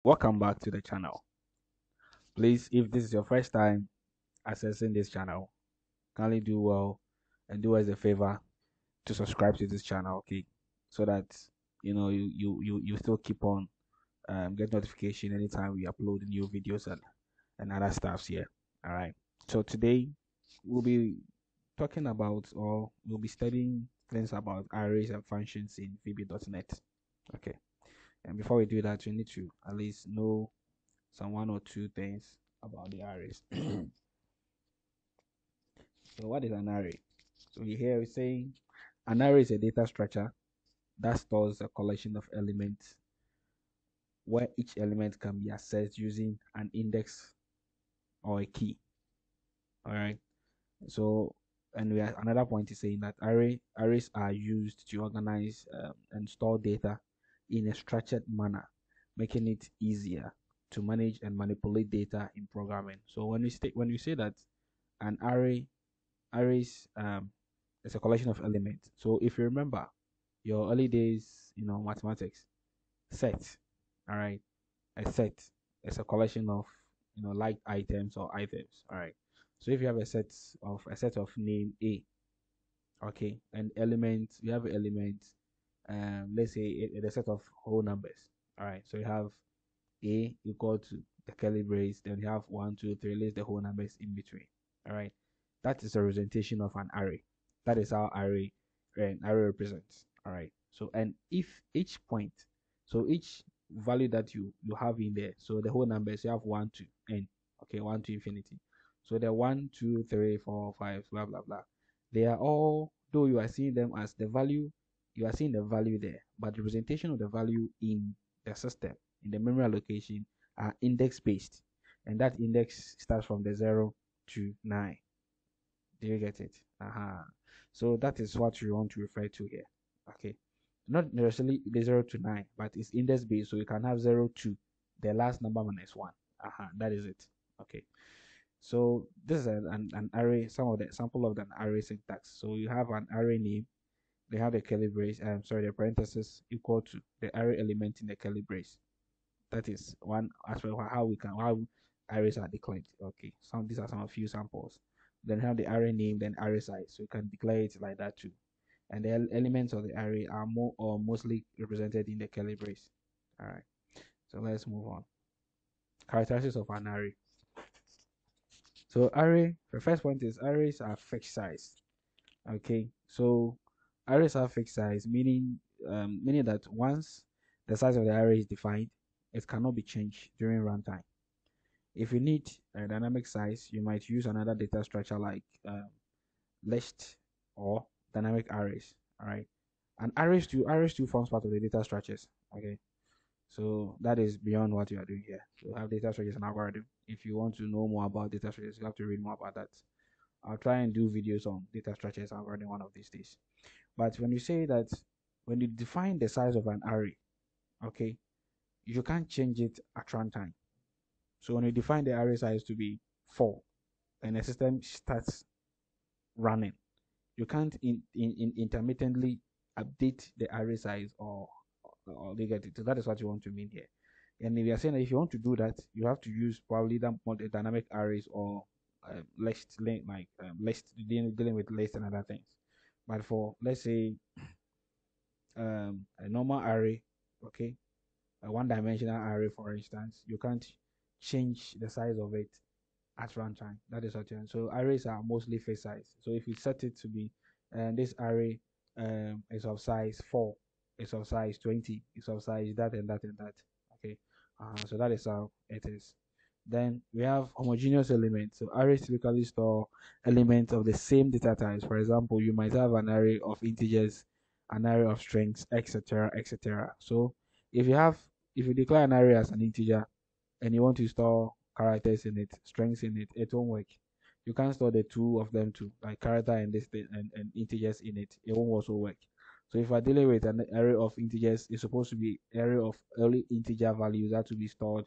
Welcome back to the channel. Please, if this is your first time accessing this channel, kindly do well and do us a favor to subscribe to this channel, okay? So that you still keep on get notification anytime we upload new videos and other stuffs here. All right. So today we'll be talking about, or we'll be studying things about arrays and functions in VB.NET. Okay. And before we do that, we need to at least know some one or two things about the arrays. So what is an array? So here we're saying an array is a data structure that stores a collection of elements where each element can be accessed using an index or a key. All right. So and we are, another point is saying that arrays are used to organize and store data in a structured manner, making it easier to manage and manipulate data in programming. So when we say that an arrays is a collection of elements. So if you remember your early days, mathematics, set, all right, a set is a collection of like items or items, all right. So if you have a set of name A, okay, and elements, you have elements, let's say a set of whole numbers, all right. So you have A equal to the curly brace, then you have 1, 2, 3, list the whole numbers in between, all right. That is a representation of an array. That is how an array represents, all right. So and if each point, so each value that you have in there, so the whole numbers you have 1 to n, okay, 1 to infinity. So the 1, 2, 3, 4, 5, blah blah blah, they are all, though you are seeing them as the value, you are seeing the value there, but the representation of the value in the system, in the memory allocation, are index based, and that index starts from the 0 to 9. Do you get it? So that is what you want to refer to here. Okay. Not necessarily the 0 to 9, but it's index based. So you can have 0 to the last number minus 1. That is it. Okay. So this is an array, some of the sample of an array syntax. So you have an array name, they have the curly brace, the parenthesis equal to the array element in the curly brace. That is one aspect of how arrays are declared. Okay, these are some few samples. Then have the array name, then array size. So you can declare it like that too. And the elements of the array are more or mostly represented in the curly brace. All right. So let's move on. Characteristics of an array. So the first point is arrays are fixed size. Okay. So arrays are fixed size, meaning that once the size of the array is defined, it cannot be changed during runtime. If you need a dynamic size, you might use another data structure like list or dynamic arrays. All right, and arrays too forms part of the data structures. Okay, so that is beyond what you are doing here. So have data structures and algorithm. If you want to know more about data structures, you have to read more about that. I'll try and do videos on data structures and algorithm one of these days. But when you say that, when you define the size of an array, okay, you can't change it at runtime. So when you define the array size to be 4 and the system starts running, you can't intermittently update the array size or they get it. So that is what you want to mean here. And if you are saying that if you want to do that, you have to use probably the dynamic arrays or list dealing with list and other things. But for, let's say, a normal array, okay, a one-dimensional array, for instance, you can't change the size of it at runtime. That is what you're. So arrays are mostly fixed size. So if you set it to be, this array is of size 4, it's of size 20, it's of size that and that and that. Okay, so that is how it is. Then we have homogeneous elements. So arrays typically store elements of the same data types. For example, you might have an array of integers, an array of strings, etc., etc. So if you declare an array as an integer and you want to store characters in it, strings in it, it won't work. You can't store the two of them too, like character and this thing and integers in it. It won't also work. So if we're dealing with an array of integers, it's supposed to be array of early integer values that will be stored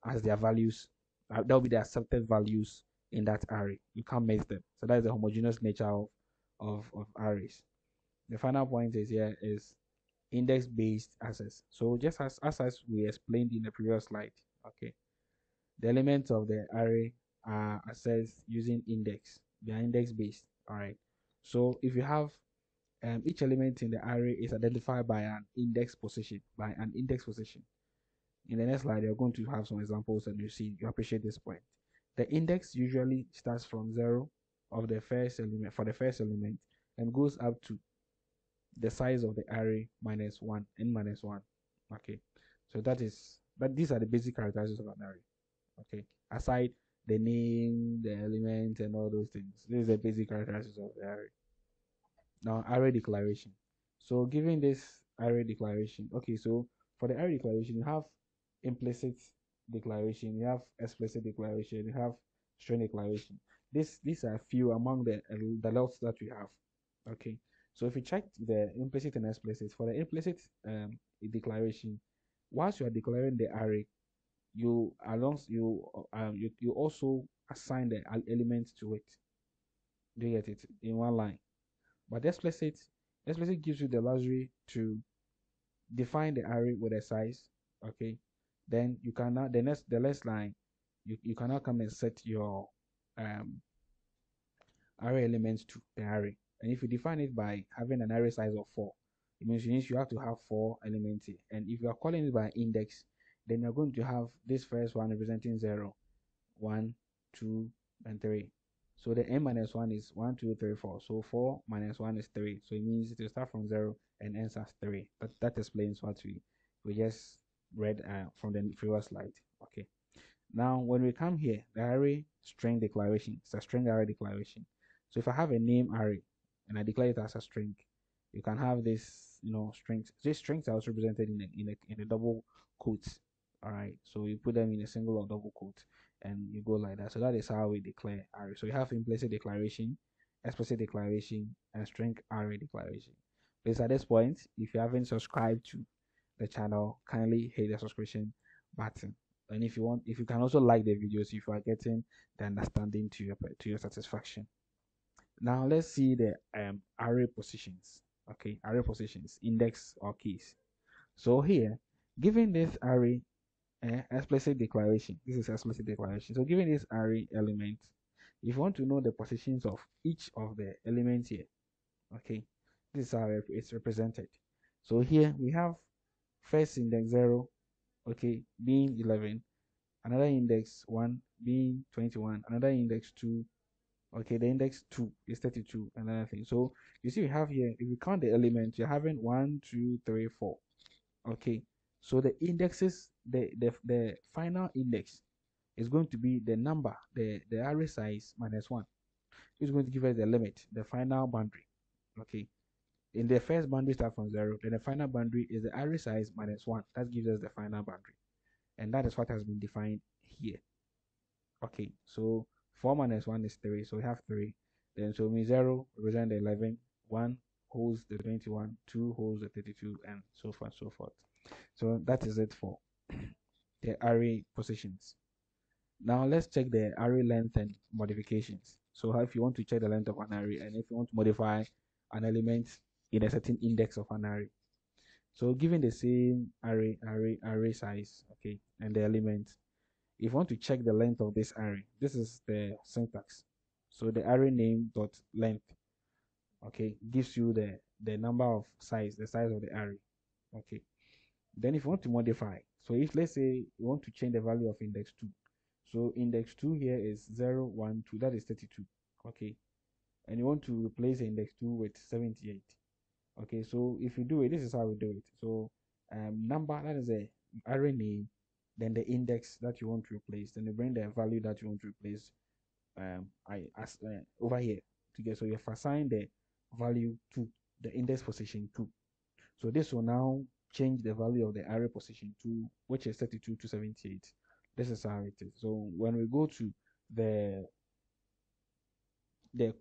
as their values. That will be the accepted values in that array. You can't mix them. So that is the homogeneous nature of arrays. The final point is here is index-based access. So just as we explained in the previous slide, okay, the elements of the array are accessed using index. They are index-based. All right. So if you have each element in the array is identified by an index position, In the next slide, you're going to have some examples and you appreciate this point. The index usually starts from 0 of the first element for the first element and goes up to the size of the array minus 1, n minus 1. Okay, so these are the basic characteristics of an array. Okay, aside the name, the element, and all those things, this is the basic characteristics of the array. Now, array declaration. So given this array declaration, okay, so for the array declaration, you have implicit declaration, you have explicit declaration, you have string declaration. These are few among the lots that we have. Okay, so if you check the implicit and explicit, for the implicit declaration, once you are declaring the array, you also assign the element to it. Do you get it in one line? But explicit gives you the luxury to define the array with a size. Okay, then you cannot the next line you cannot come and set your array elements to the array. And if you define it by having an array size of 4, it means you have to have 4 elements here. And if you are calling it by index, then you're going to have this first one representing 0, 1, 2, and 3. So the n minus 1 is 1, 2, 3, 4. So 4 minus 1 is 3. So it means it will start from 0 and ends as 3. That explains what we just read from the previous slide. Okay. Now, when we come here, the array string declaration, it's a string array declaration. So if I have a name array and I declare it as a string, you can have this, strings. These strings are also represented in a double quotes. All right. So you put them in a single or double quote, and you go like that. So that is how we declare array. So you have implicit declaration, explicit declaration, and string array declaration. Please, at this point, if you haven't subscribed to the channel, kindly hit the subscription button. And if you can also like the videos if you are getting the understanding to your satisfaction. Now let's see the array positions. Okay, array positions, index or keys. So here, given this array explicit declaration, this is explicit declaration. So given this array element, if you want to know the positions of each of the elements here, okay, this is how it's represented. So here we have first index 0, okay, being 11, another index 1 being 21, another index 2, okay, the index 2 is 32, another thing. So you see we have here, if you count the elements, you're having 1, 2, 3, 4. Okay, so the indexes, the final index is going to be the number, the array size minus 1. It's going to give us the limit, the final boundary. Okay, in the first boundary start from 0, then the final boundary is the array size minus 1. That gives us the final boundary, and that is what has been defined here. Okay, so 4 minus 1 is 3, so we have 3. Then so means 0 represent the 11, 1 holds the 21, 2 holds the 32, and so forth, so forth. So that is it for the array positions. Now let's check the array length and modifications. So if you want to check the length of an array and if you want to modify an element in a certain index of an array. So given the same array size, okay, and the element, if you want to check the length of this array, this is the syntax. So the array name dot length, okay, gives you the number of the size of the array. Okay, then if you want to modify, so if let's say you want to change the value of index 2, so index 2 here is 0, 1, 2, that is 32. Okay, and you want to replace index 2 with 78. Okay, so if you do it, this is how we do it. So number, that is a array name, then the index that you want to replace, then you bring the value that you want to replace over here together. So you have assigned the value to the index position 2. So this will now change the value of the array position 2, which is 32 to 78. This is how it is. So when we go to the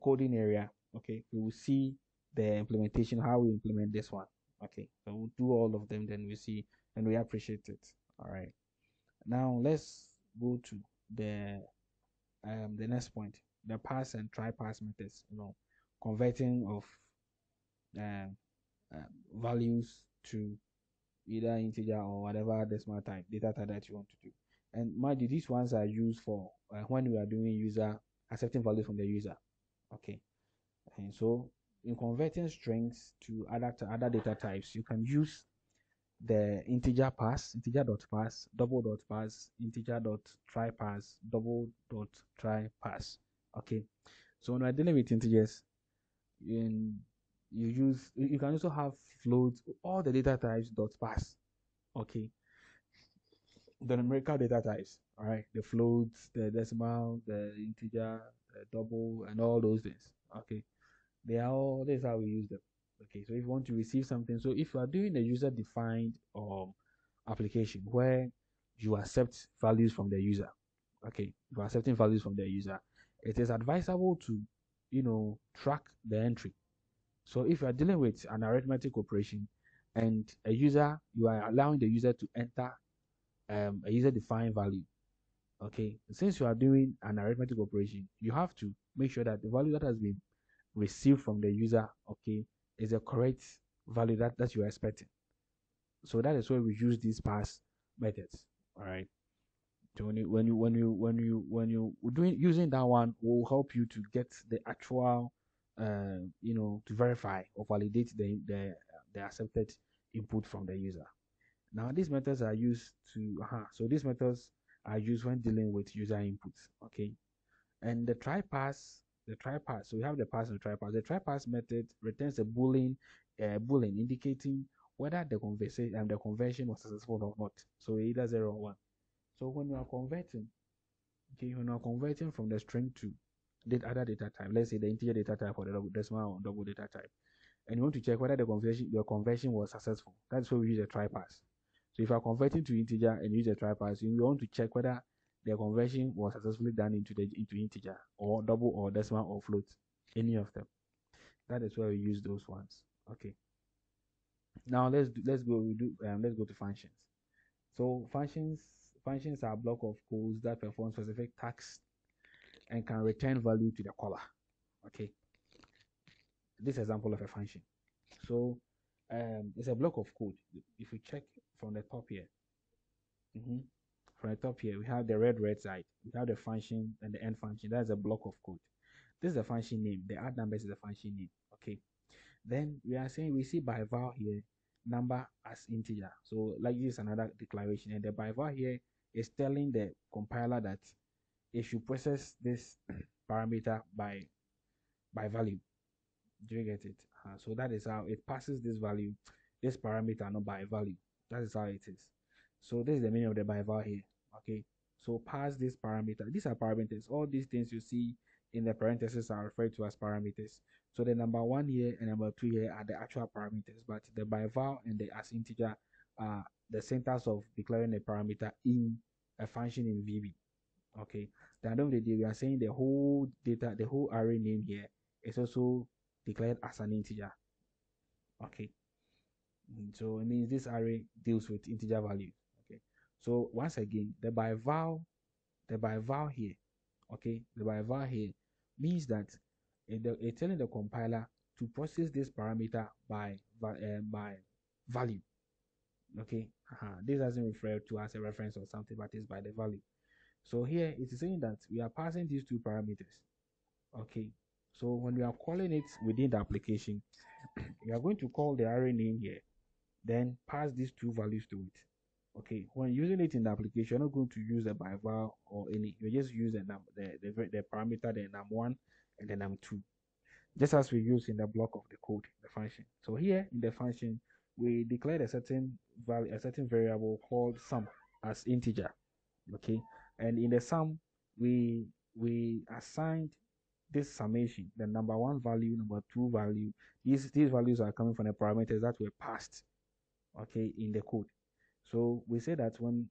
coding area, okay, we will see the implementation, how we implement this one. Okay, so we'll do all of them, then we see and we appreciate it. All right, now let's go to the next point, the parse and try parse methods. Converting of values to either integer or whatever decimal type data type that you want to do. And mind you, these ones are used for when we are doing user accepting values from the user. Okay, and so in converting strings to other data types, you can use the integer pass, integer dot pass, double dot pass, integer dot try pass, double dot try pass. Okay, so when we're dealing with integers, in you can also have floats, all the data types dot pass. Okay, the numerical data types. All right, the floats, the decimal, the integer, the double, and all those things. Okay, they are all. This is how we use them. Okay, so if you want to receive something, so if you are doing a user defined application where you accept values from the user, okay, you are accepting values from the user, it is advisable to track the entry. So if you are dealing with an arithmetic operation and you are allowing the user to enter a user defined value. Okay, since you are doing an arithmetic operation, you have to make sure that the value that has been received from the user, okay, is a correct value that you are expecting. So that is why we use these pass methods. All right. So when you doing using that one will help you to get the actual to verify or validate the accepted input from the user. Now these methods are used to so these methods are used when dealing with user inputs. Okay, and the try pass. So we have the pass and the try pass. The try pass method returns a boolean indicating whether the conversion was successful or not. So either 0 or 1. So when you are converting, okay, when you are converting from the string to the other data type, let's say the integer data type or the decimal or double data type, and you want to check whether the conversion was successful. That's why we use a try pass. So if you are converting to integer and use a try pass, you want to check whether the conversion was successfully done into integer or double or decimal or float, any of them. That is where we use those ones. Okay. Now let's go to functions. So functions are a block of codes that perform specific tasks and can return value to the caller. Okay. This example of a function. So it's a block of code. If you check from the top here, from the top here, we have the red side. We have the function and the end function. That's a block of code. This is the function name. The add numbers is the function name. Okay. Then we are saying we see by val here number as integer. So like this is another declaration, and the by val here is telling the compiler that it should process this parameter by value. Do you get it? So that is how it passes this value, this parameter, not by value. That is how it is. So this is the meaning of the by val here. Okay. So pass this parameter. These are parameters. All these things you see in the parentheses are referred to as parameters. So the number 1 here and number 2 here are the actual parameters, but the by val and the as integer are the syntax of declaring a parameter in a function in VB. Okay. Then at the end of the day, we are saying the whole data, the whole array name here is also declared as an integer. Okay. So it means this array deals with integer values. Okay. So once again, the by val here, okay, the by val here means that it's telling the compiler to process this parameter by value. Okay. This doesn't refer to as a reference or something, but it's by the value. So here it is saying that we are passing these two parameters. Okay. So when we are calling it within the application, we are going to call the array name here, then pass these two values to it. Okay, when using it in the application, you're not going to use a by val or any, you just use the parameter, the num1 and the num2, just as we use in the block of the code, the function. So here in the function, we declared a certain value, a certain variable called sum as integer. Okay, and in the sum, we assigned this summation, the number 1 value, number 2 value. These values are coming from the parameters that were passed, okay, in the code. So we say that when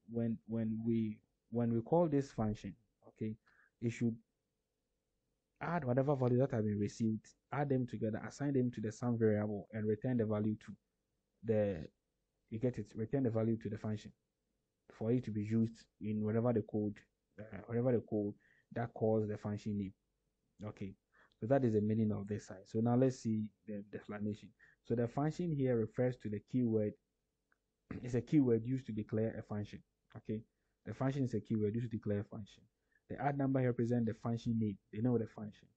we call this function, okay, it should add whatever value that have been received, add them together, assign them to the sum variable, and return the value to the, you get it, return the value to the function for it to be used in whatever the code that calls the function name. Okay, so that is the meaning of this side. So now let's see the explanation. So the function here refers to the keyword is a keyword used to declare a function. Okay, the function is a keyword used to declare a function. The add number represents the function name. They know the function.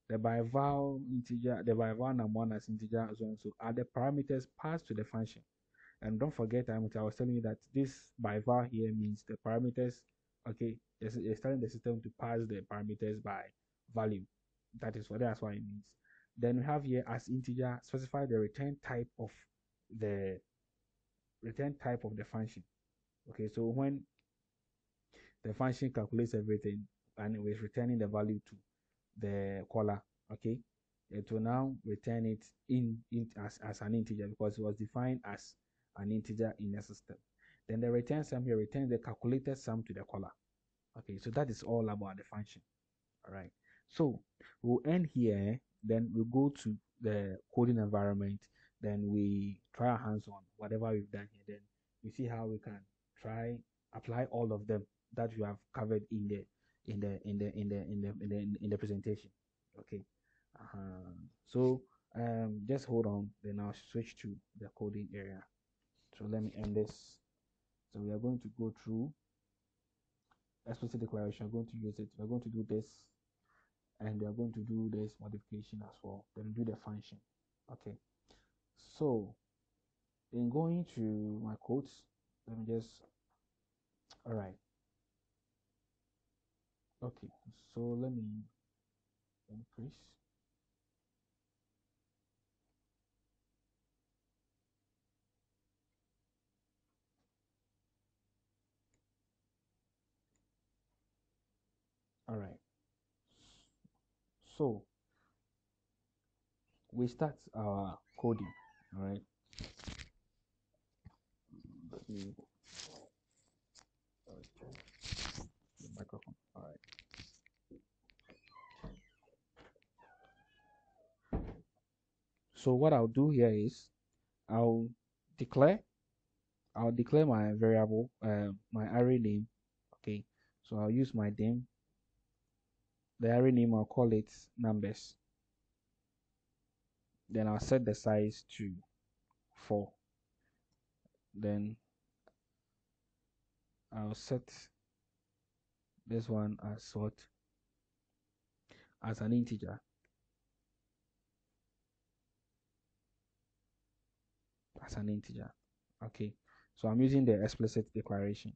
The by val integer, the by val number one as integer as well. So are the parameters passed to the function. And don't forget, I was telling you that this by var here means the parameters. Okay, it's telling the system to pass the parameters by value. That's what it means. Then we have here as integer, specify the the return type of the function. Okay, so when the function calculates everything and it is returning the value to the caller, okay, it will now return it as an integer because it was defined as an integer in the system. Then the return sum here returns the calculated sum to the caller. Okay, so that is all about the function. All right, so we'll end here. Then we'll go to the coding environment. Then we try our hands on whatever we've done here. Then we see how we can apply all of them that we have covered in the presentation. Okay. So just hold on. Then I'll switch to the coding area. So let me end this. So we are going to go through explicit declaration. We're going to use it. We're going to do this, and we are going to do this modification as well. Then do the function. Okay. So in going to my codes, let me just. All right. Okay. So let me increase. All right. So we start our coding. All right. Let me the microphone. All right. So what I'll do here is I'll declare my variable, my array name. Okay. So I'll use my dim. The array name, I'll call it numbers. Then I'll set the size to 4. Then I'll set this one as what? As an integer. As an integer. Okay. So I'm using the explicit declaration.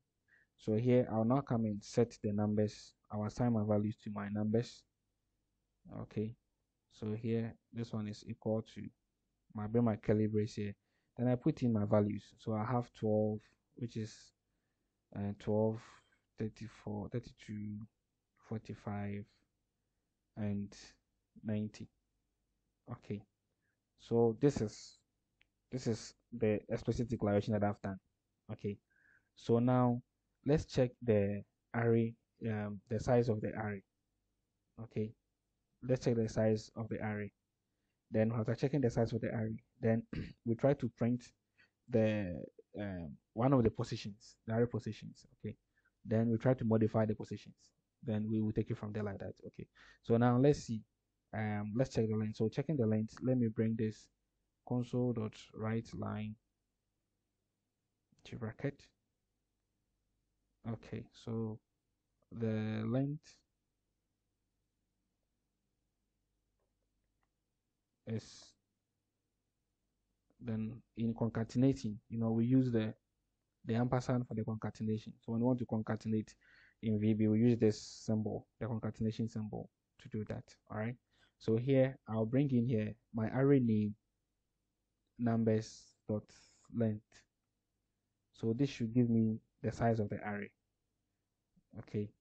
So here I'll now come and set the numbers. I'll assign my values to my numbers. Okay. So here this one is equal to bring my curly brace here. Then I put in my values. So I have 12, which is 12, 34, 32, 45, and 90. Okay. So this is the explicit declaration that I've done. Okay. So now let's check the array, the size of the array. Okay. Let's check the size of the array. Then after checking the size of the array, then we try to print the one of the positions, the array positions. Okay. Then we try to modify the positions. Then we will take it from there like that. Okay. So now let's see. Let's check the length. So checking the length, let me bring this console.writeLine to bracket. Okay. So the length is then in concatenating, we use the ampersand for the concatenation. So when we want to concatenate in VB, we use this symbol, the concatenation symbol, to do that. All right. So here I'll bring in here my array name numbers dot length. So this should give me the size of the array. Okay.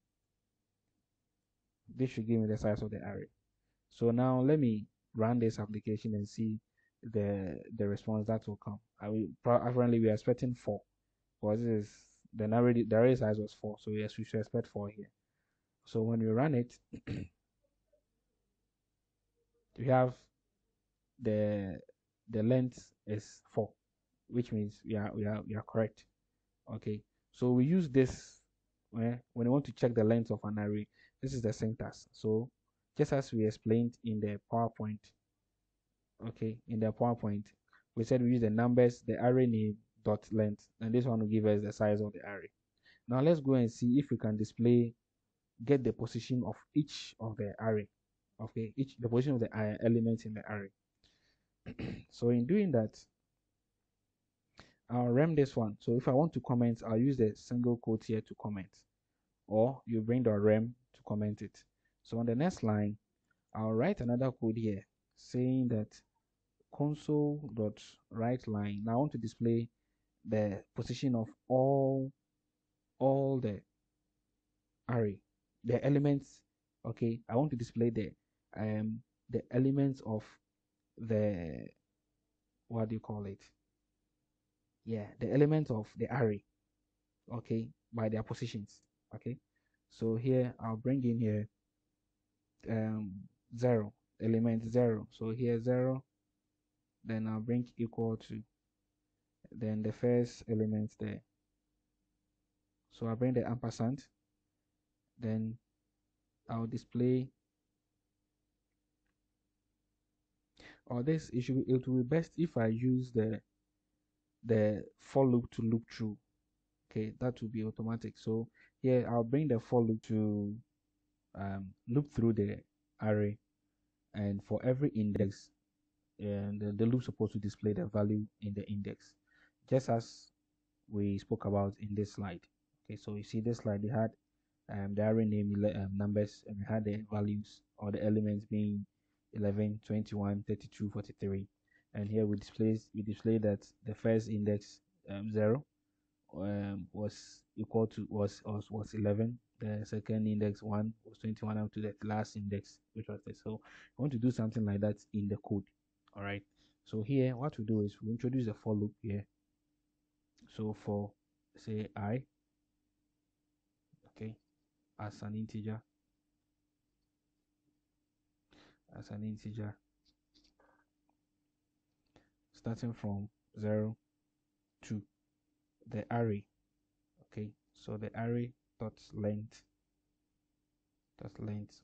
This should give me the size of the array. So now let me run this application and see the response that will come. Apparently we are expecting 4. Because this is the array size was 4, so yes, we should expect 4 here. So when we run it, we have the length is 4, which means we are correct. Okay, so we use this when we want to check the length of an array. This is the syntax. So just as we explained in the PowerPoint, okay, in the PowerPoint, we said we use the numbers, the array name dot length, and this one will give us the size of the array. Now let's go and see if we can get the position of each of the array. Okay, the position of the elements in the array. So in doing that, I'll rem this one. So if I want to comment, I'll use the single quote here to comment, or you bring the rem to comment it. So on the next line, I'll write another code here saying that console.writeLine. Now I want to display the position of all the array, the elements. Okay, I want to display the elements of the, what do you call it? Yeah, the elements of the array. Okay, by their positions. Okay, so here I'll bring in here 0, element 0. So here 0, then I'll bring equal to, then the first element there. So I'll bring the ampersand, then I'll display, or this, it will be best if I use the for loop to loop through. Okay, that will be automatic. So here I'll bring the for loop to loop through the array, and for every index, and the loop supposed to display the value in the index, just as we spoke about in this slide. Okay, so you see this slide, they had the array name numbers, and we had the values or the elements being 11, 21, 32, 43, and here we display that the first index 0 was equal to was 11, the second index 1 was 21, up to the last index, which was this. So I want to do something like that in the code. All right, so here what we do is we introduce a for loop here. So for, say, I, okay, as an integer, starting from 0 to the array. Okay, so the array dot length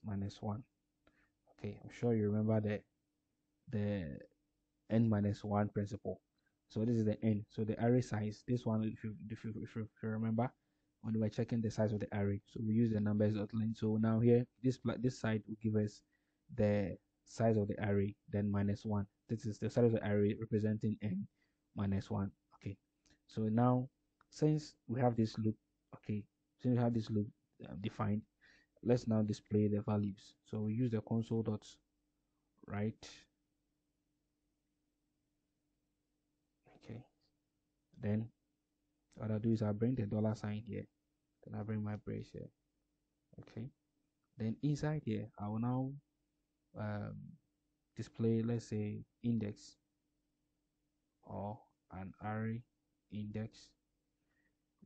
minus 1. Okay, I'm sure you remember the n minus 1 principle. So this is the n. So the array size, this one, if you remember, when we were checking the size of the array, so we use the numbers dot length. So now here, this side will give us the size of the array, then minus 1. This is the size of the array representing n minus 1. Okay, so now since we have this loop, defined, let's now display the values. So we use the console dot write. Okay, then what I'll do is I'll bring the $sign here, then I'll bring my brace here. Okay, then inside here I will now display, let's say, index or an array index.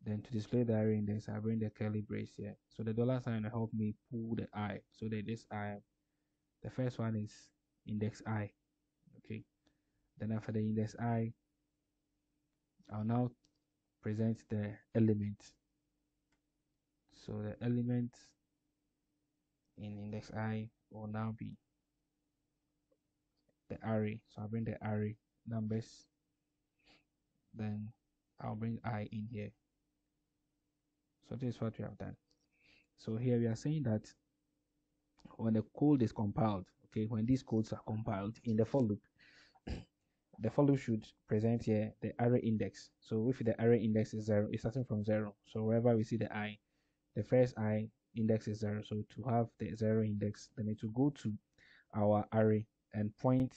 Then to display the array index, I bring the curly brace here. So the $sign will help me pull the I. So that this I, the first one is index I. Okay, then after the index I, I'll now present the element. So the element in index I will now be the array. So I'll bring the array numbers, then I'll bring I in here. So this is what we have done. So here we are saying that when the code is compiled, okay, when these codes are compiled in the for loop, the for loop should present here the array index. So if the array index is 0, it's starting from 0. So wherever we see the I, the first I index is 0. So to have the 0 index, then it will go to our array and point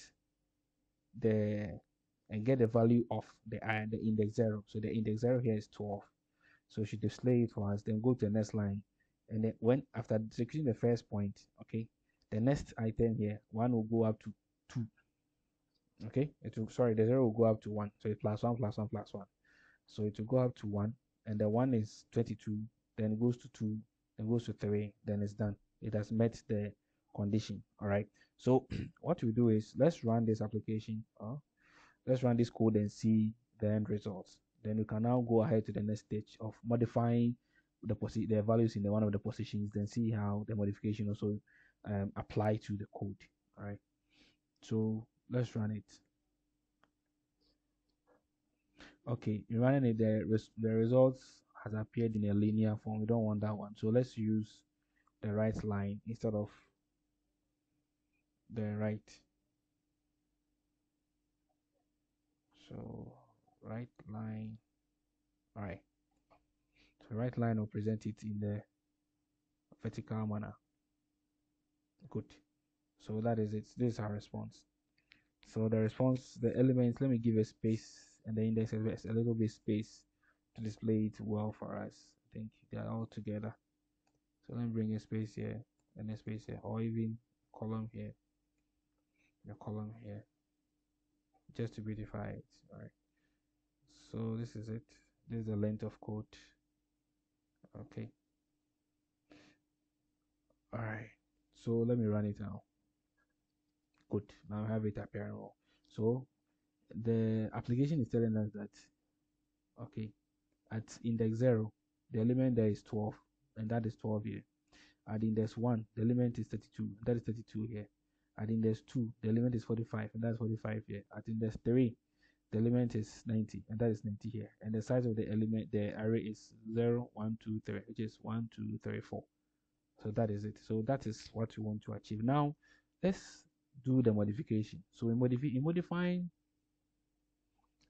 and get the value of the index 0. So the index 0 here is 12. So she display it for us, then go to the next line, and then when after executing the first point, okay, the next item here, 1 will go up to 2. Okay, the 0 will go up to 1. So it's plus 1 plus 1 plus 1. So it will go up to 1, and the 1 is 22, then it goes to 2, then goes to 3, then it's done. It has met the condition. All right, so what we do is let's run this application, let's run this code and see the end results. Then we can now go ahead to the next stage of modifying the values in one of the positions, then see how the modification also apply to the code. All right, so let's run it. Okay, in running it, the results has appeared in a linear form. We don't want that one. So let's use the right line instead of the right. So right line. All right. So right line will present it in the vertical manner. Good. So that is it. This is our response. So the response, the elements, let me give a space and the index is a little bit space to display it well for us. I think they are all together. So let me bring a space here and a space here, or even column here, a column here, just to beautify it. All right. So this is it. This is the length of code. Okay. All right. So let me run it now. Good. Now I have it appearing well. So the application is telling us that, okay, at index 0, the element there is 12, and that is 12 here. At index 1, the element is 32, that is 32 here. At index 2, the element is 45, and that's 45 here. At index 3, the element is 90, and that is 90 here. And the size of the element, the array is 0, 1, 2, 3, which is 1, 2, 3, 4. So that is it. So that is what we want to achieve. Now, let's do the modification. So in modifying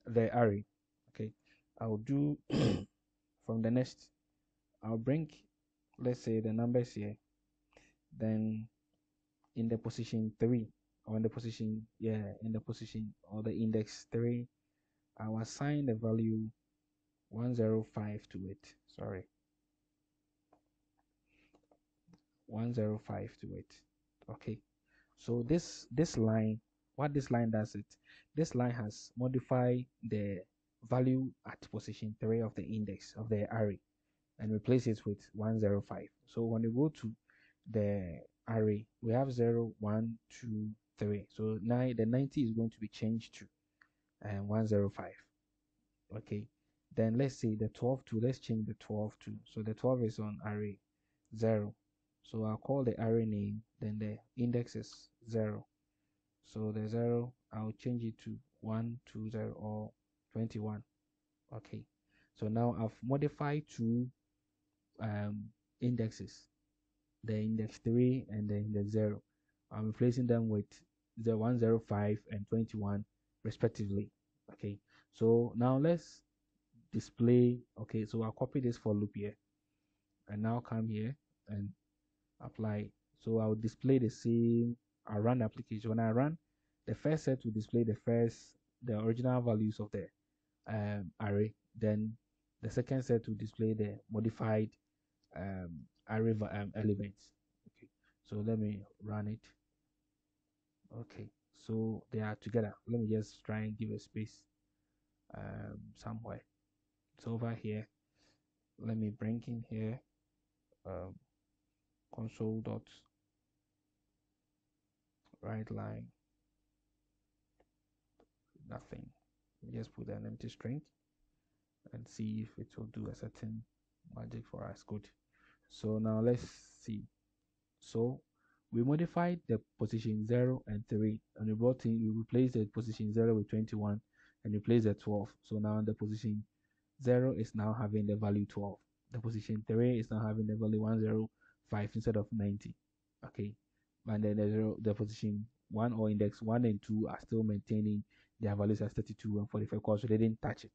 the array, okay, I'll do from the next, I'll bring, let's say, the numbers here, then in the position 3, or in the position, yeah, in the position or the index 3, I'll assign the value 105 to it. Sorry, 105 to it. Okay, so this line, what this line does, it this line has modified the value at position 3 of the index of the array and replace it with 105. So when you go to the array, we have 0, 1, 2, 3. So now the 90 is going to be changed to 105. Okay, then let's say the 12 to, let's change the 12 to, so the 12 is on array 0. So I'll call the array name, then the index is 0. So the 0, I'll change it to 120 or 21. Okay, so now I've modified two indexes, the index 3 and the index 0. I'm replacing them with the 105 and 21 respectively. Okay, so now let's display. Okay, so I'll copy this for loop here and now come here and apply. So I'll display the same. I'll run the application. When I run, the first set will display the original values of the array. Then the second set will display the modified array elements. Okay, so let me run it. Okay, so they are together. Let me just try and give a space somewhere. So over here, let me bring in here console dot right line nothing. Just put an empty string and see if it will do a certain magic for us. Good. So now let's see. So we modified the position 0 and 3, and we replaced the position 0 with 21 and replace the 12. So now the position 0 is now having the value 12. The position 3 is now having the value 105 instead of 90. Okay, and then the position 1 or index 1 and 2 are still maintaining their values as 32 and 45 because they didn't touch it.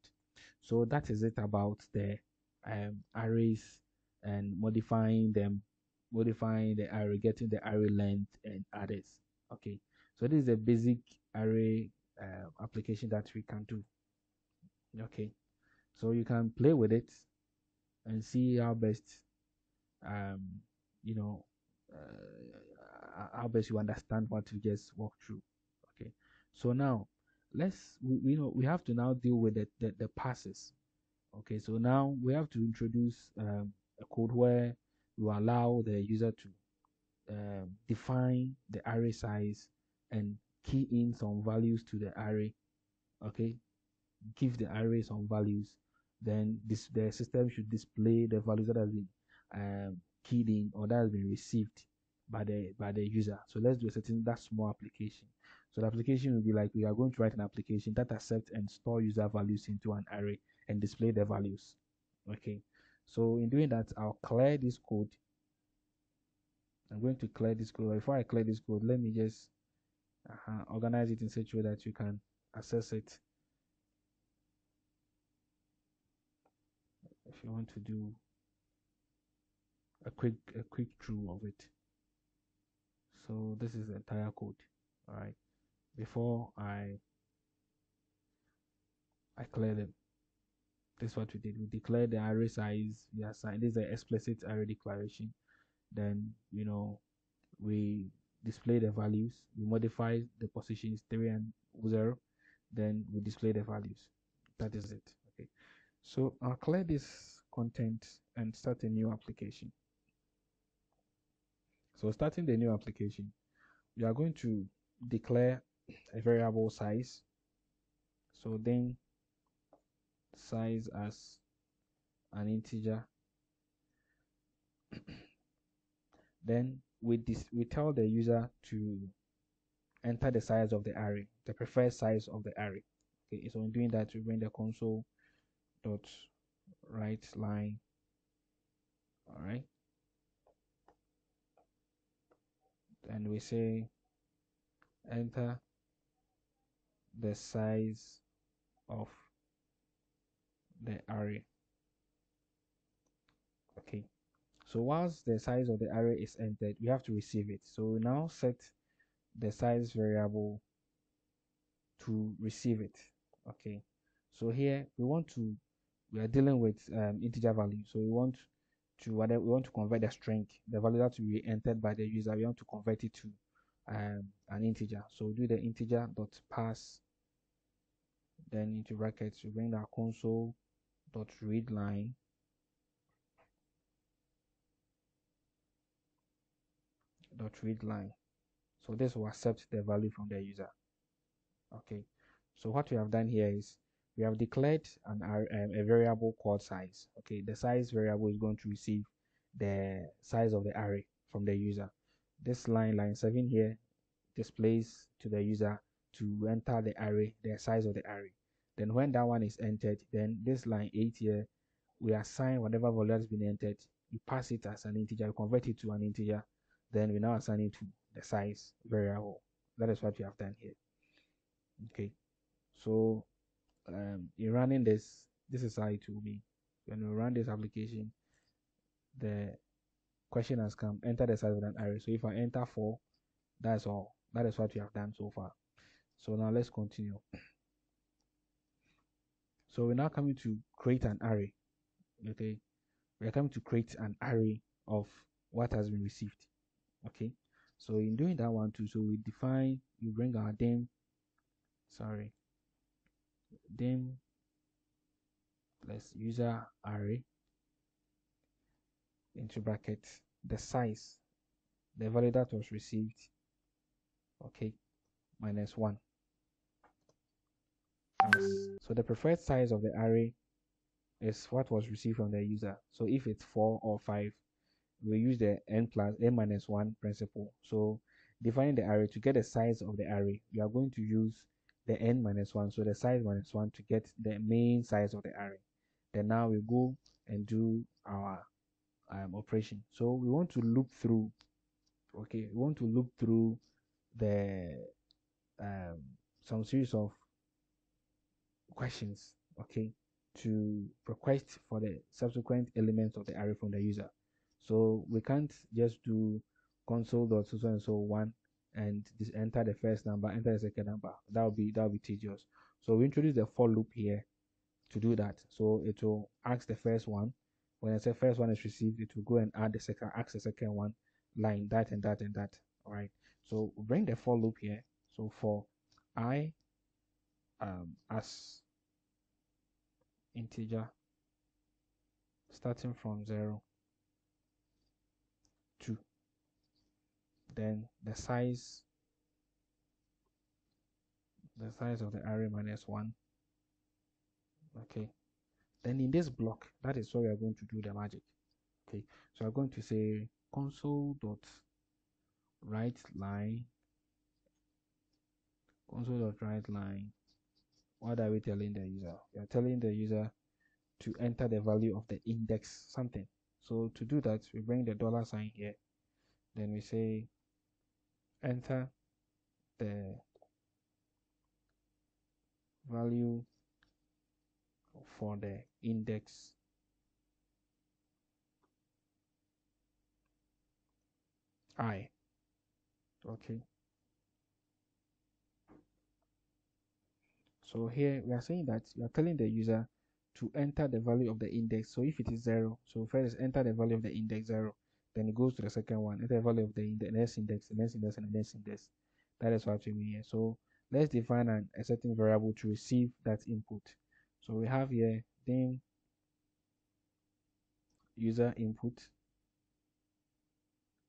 So that is it about the arrays and modifying them, modifying the array, getting the array length and others. Okay, so this is a basic array application that we can do. Okay, so you can play with it and see how best um you know how best you understand what we just walked through. Okay, so now we have to now deal with the passes. Okay, so now we have to introduce a code where you allow the user to define the array size and key in some values to the array. Okay, give the array some values, then the system should display the values that have been keyed in or that has been received by the user. So let's do a certain that small application. So the application will be like, we are going to write an application that accepts and store user values into an array and display the values. Okay, so in doing that, I'll clear this code. I'm going to clear this code. Before I clear this code, let me just organize it in such a way that you can access it if you want to do a quick through of it. So this is the entire code. All right, before I clear them, this is what we did. We declared the array size. We assigned this is the explicit array declaration. Then we display the values. We modify the positions 3 and 0. Then we display the values. That is it. Okay, so I'll clear this content and start a new application. So starting the new application, we are going to declare a variable size. So then size as an integer. Then we tell the user to enter the size of the array, the preferred size of the array. Okay, so in doing that, we bring the console dot write line. All right, and we say enter the size of the array. Okay, so once the size of the array is entered, we have to receive it. So we now set the size variable to receive it. Okay, so here we are dealing with integer value. So we want to convert the string, the value that will be entered by the user. We want to convert it to an integer. So do the integer dot pass, then into brackets we bring our console dot read line. So this will accept the value from the user. Okay, so what we have done here is we have declared a variable called size. Okay, the size variable is going to receive the size of the array from the user. This line 7 here displays to the user to enter the array, the size of the array. Then when that one is entered, then this line 8 here, we assign whatever value has been entered. We pass it as an integer, we convert it to an integer. Then we now assign it to the size variable. That is what we have done here. Okay, so in running this is how it will be. When we run this application, the question has come, enter the size of an array. So if I enter 4, that's all. That is what we have done so far. So now let's continue. So we're now coming to create an array. Okay, we are coming to create an array of what has been received. Okay, so in doing that one too, so we bring our dim plus user array into brackets the size, the value that was received, okay, -1. So the preferred size of the array is what was received from the user. So if it's 4 or 5, we use the n-1 principle. So defining the array, to get the size of the array, we are going to use the n-1, so the size -1, to get the main size of the array. Then now we go and do our operation. So we want to loop through, okay, we want to loop through the some series of questions, okay, to request for the subsequent elements of the array from the user. So we can't just do console.so-and-so1 and just enter the first number, enter the second number. That would be tedious. So we introduce the for loop here to do that. So it will ask the first one. When I say first one is received, it will go and ask the second one, line that and that and that. All right. So bring the for loop here. So for I as integer starting from 0 to then the size of the array -1. Okay, then in this block, that is where we are going to do the magic. Okay, so I'm going to say console dot write line console.writeLine. What are we telling the user? We are telling the user to enter the value of the index something. So to do that, we bring the $sign here. Then we say enter the value for the index I. Okay. So here we are saying that you are telling the user to enter the value of the index. So if it is 0, so first enter the value of the index 0, then it goes to the second one, enter the value of the next index, the next index, and the next index. That is what we mean here. So let's define a certain variable to receive that input. So we have here dim user input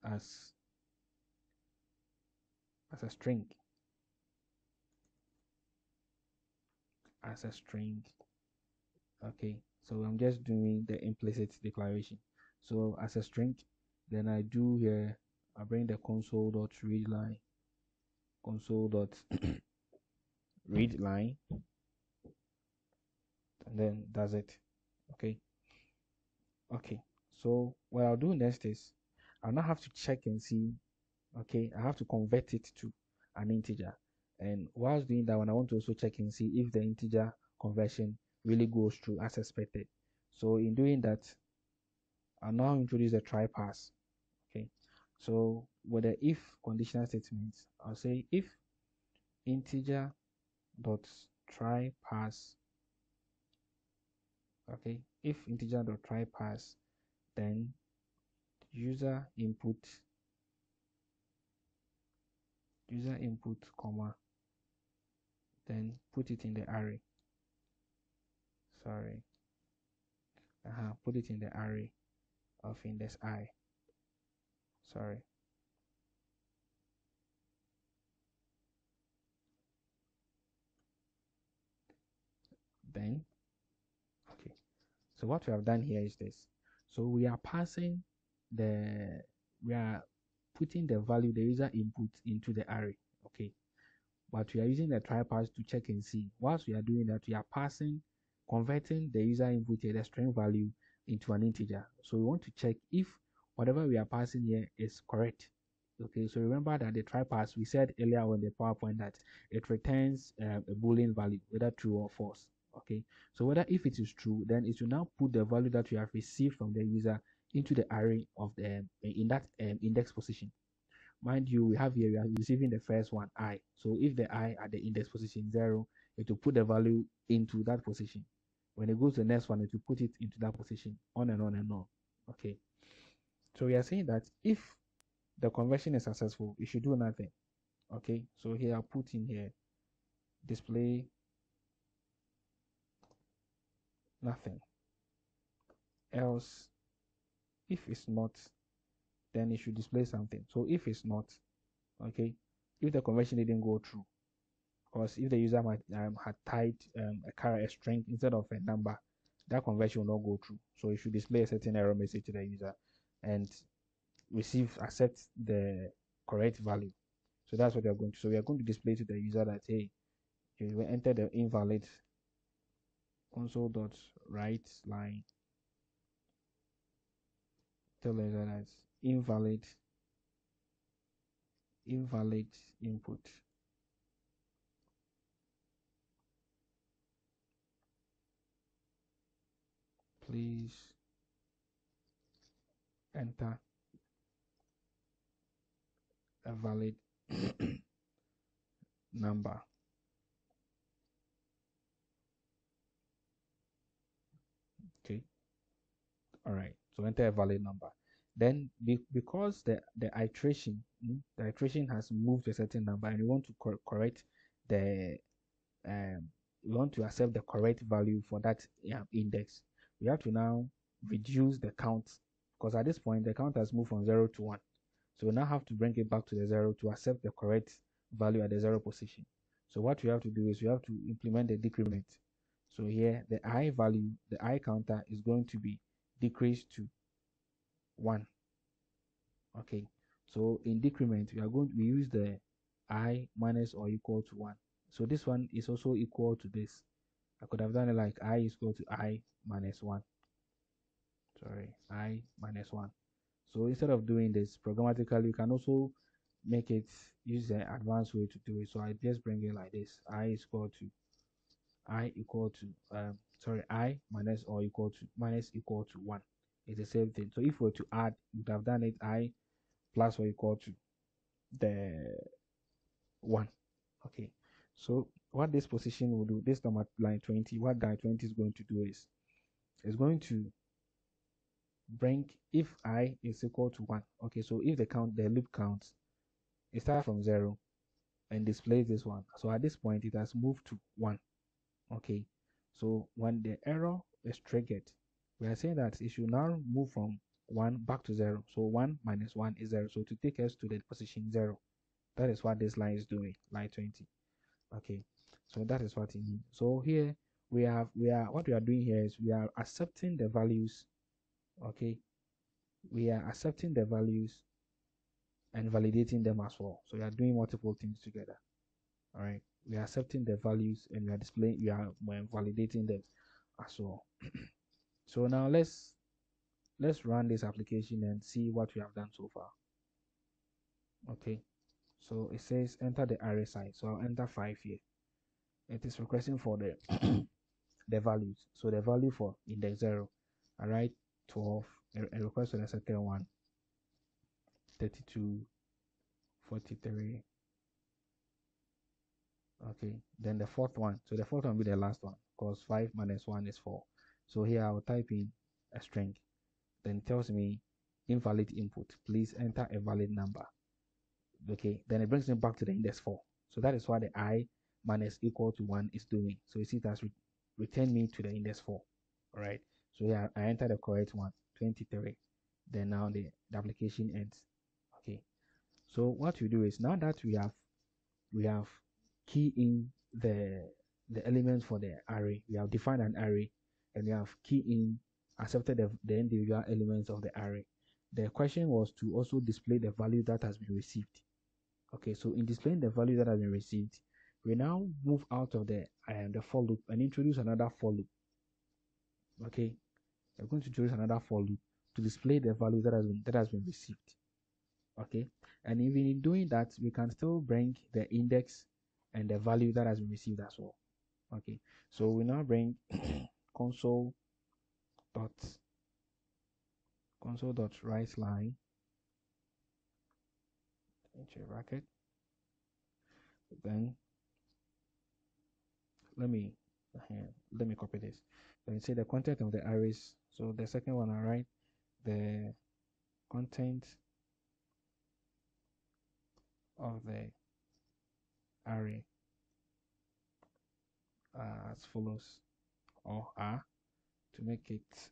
as a string, Okay, so I'm just doing the implicit declaration. So as a string, then I do here, I bring the console.readLine, console.readLine, and then that's it. Okay. So what I'll do next is I'll now have to check and see. Okay, I have to convert it to an integer, and whilst doing that one, I want to also check and see if the integer conversion really goes through as expected. So in doing that, I'll now introduce a try pass. Okay, so with the if conditional statements, I'll say if integer dot try pass. Okay, if integer dot try pass, then user input comma, then put it in the array. Put it in the array of index I. Then okay, so what we have done here is this. So we are passing we are putting the value the user input into the array. Okay, but we are using the try pass to check and see. Whilst we are doing that, we are converting the user input here, the string value, into an integer. So we want to check if whatever we are passing here is correct. Okay, so remember that the try pass, we said earlier on the PowerPoint that it returns a Boolean value, whether true or false. Okay, so whether if it is true, then it will now put the value that we have received from the user into the array of the in that index position. Mind you, we have here, we are receiving the first one, I. So if the I at the index position 0, it will put the value into that position. When it goes to the next one, it will put it into that position, on and on and on. Okay. So we are saying that if the conversion is successful, it should do nothing. Okay. So here I'll put in here, display nothing. Else, if it's not, then it should display something. So if it's not, okay, if the conversion didn't go through, because if the user had typed a string instead of a number, that conversion will not go through. So you should display a certain error message to the user and accept the correct value. So that's what we are going to. So we are going to display to the user that, hey, you will enter the invalid console.writeLine. Tell the user that invalid input. Please enter a valid number. Okay. All right. So enter a valid number. Then because the iteration has moved to a certain number, and we want to correct the we want to accept the correct value for that index, we have to now reduce the count, because at this point the count has moved from 0 to 1. So we now have to bring it back to the 0 to accept the correct value at the 0 position. So what we have to do is we have to implement the decrement. So here the I value, the I counter is going to be decreased to 1. Okay, so in decrement we use the I minus or equal to 1. So this one is also equal to this. I could have done it like I is equal to I minus 1. Sorry, I minus 1. So instead of doing this programmatically, you can also make it use the advanced way to do it. So I just bring it like this. I equal to sorry, I minus or equal to minus equal to 1. It's the same thing. So if we were to add, we would have done it I plus or equal to the 1. Okay. So what this position will do, this time at line 20, what line 20 is going to do is it's going to bring if I is equal to 1. Okay, so if the loop counts, it starts from 0 and displays this one. So at this point, it has moved to 1. Okay, so when the error is triggered, we are saying that it should now move from 1 back to 0. So 1 minus 1 is 0. So to take us to the position 0, that is what this line is doing, line 20. Okay, so that is what it means. So here what we are doing here is we are accepting the values. Okay, we are accepting the values and validating them as well. So we are doing multiple things together. All right, we are accepting the values and we are validating them as well. So now let's run this application and see what we have done so far. Okay, so it says enter the array size. So I'll enter 5 here. It is requesting for the the values. So the value for index 0, all right, 12, a request for the second one, 32, 43. Okay, then the fourth one. So the fourth one will be the last one because 5 minus 1 is 4. So here I'll type in a string. Then it tells me invalid input. Please enter a valid number. Okay, then it brings me back to the index 4. So that is what the I minus equal to 1 is doing. So you see it has returned me to the index 4. All right. So here I enter the correct one, 23. Then now the application ends. Okay. So what we do is now that we have key in the elements for the array, we have defined an array and we have key in accepted the individual elements of the array. The question was to also display the value that has been received. Okay, so in displaying the value that has been received, we now move out of the for loop and introduce another for loop. Okay, we're going to introduce another for loop to display the value that has been received. Okay, and even in doing that, we can still bring the index and the value that has been received as well. Okay, so we now bring console dot write line into a bracket. Then let me copy this. Then say the content of the arrays. So the second one, I write the content of the array as follows, or are, to make it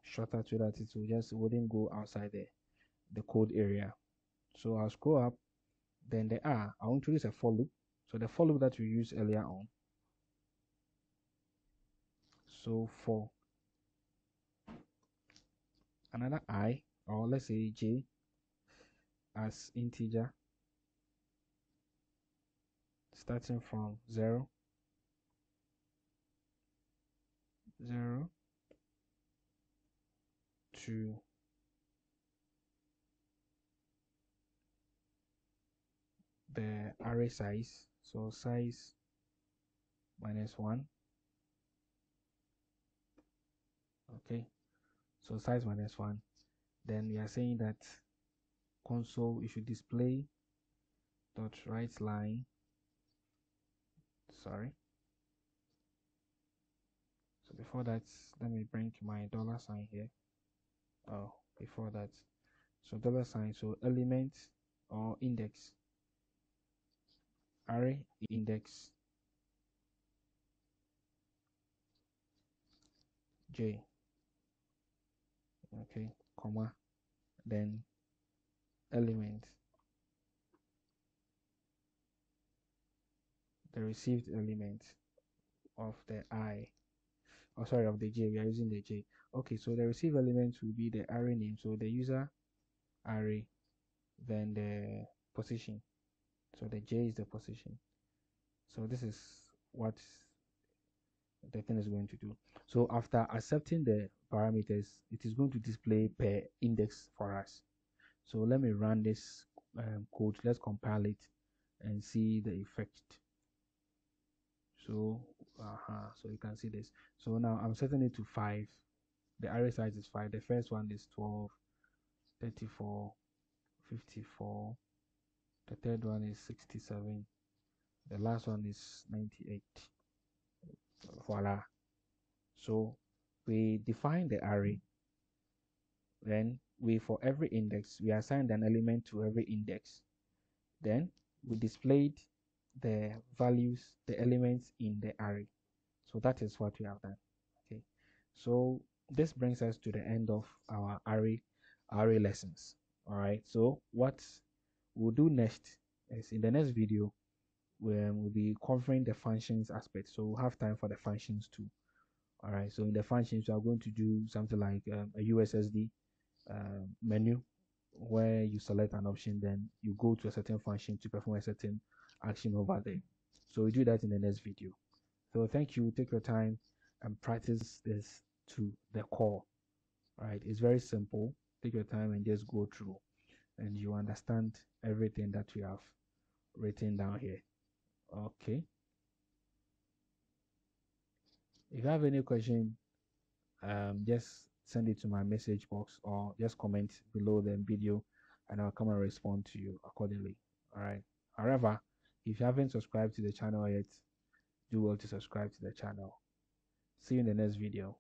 shorter so that it wouldn't go outside the code area. So I'll scroll up. Then the I want to use a for loop. So the for loop that we used earlier on. So for another I, or let's say j as integer, starting from 0 to the array size. So size minus 1. Okay, so size minus 1. Then we are saying that console, you should display dot write line. Sorry. So before that, let me bring my $sign here. Oh, before that, so $sign. So element or index, array index j. Okay, comma, then element, the received element of the I, oh sorry, of the j. We are using the j. Okay, so the received element will be the array name. So the user array, then the position. So the j is the position. So this is what the thing is going to do. So after accepting the parameters, it is going to display per index for us. So let me run this code. Let's compile it and see the effect. So so you can see this. So now I'm setting it to 5. The array size is 5. The first one is 12, 34, 54. The third one is 67. The last one is 98. Voila. So we define the array. Then for every index, we assigned an element to every index. Then we displayed the values, the elements in the array. So that is what we have done. Okay. So this brings us to the end of our array lessons. All right. So what we'll do next is in the next video we'll be covering the functions aspect. So we'll have time for the functions too. All right. So in the functions we are going to do something like a USSD menu where you select an option, then you go to a certain function to perform a certain action over there. So we do that in the next video. So thank you. Take your time and practice this to the core. All right, it's very simple. Take your time and just go through, and you understand everything that we have written down here. Okay. If you have any question, just send it to my message box or just comment below the video and I'll come and respond to you accordingly. All right. However, if you haven't subscribed to the channel yet, do well to subscribe to the channel. See you in the next video.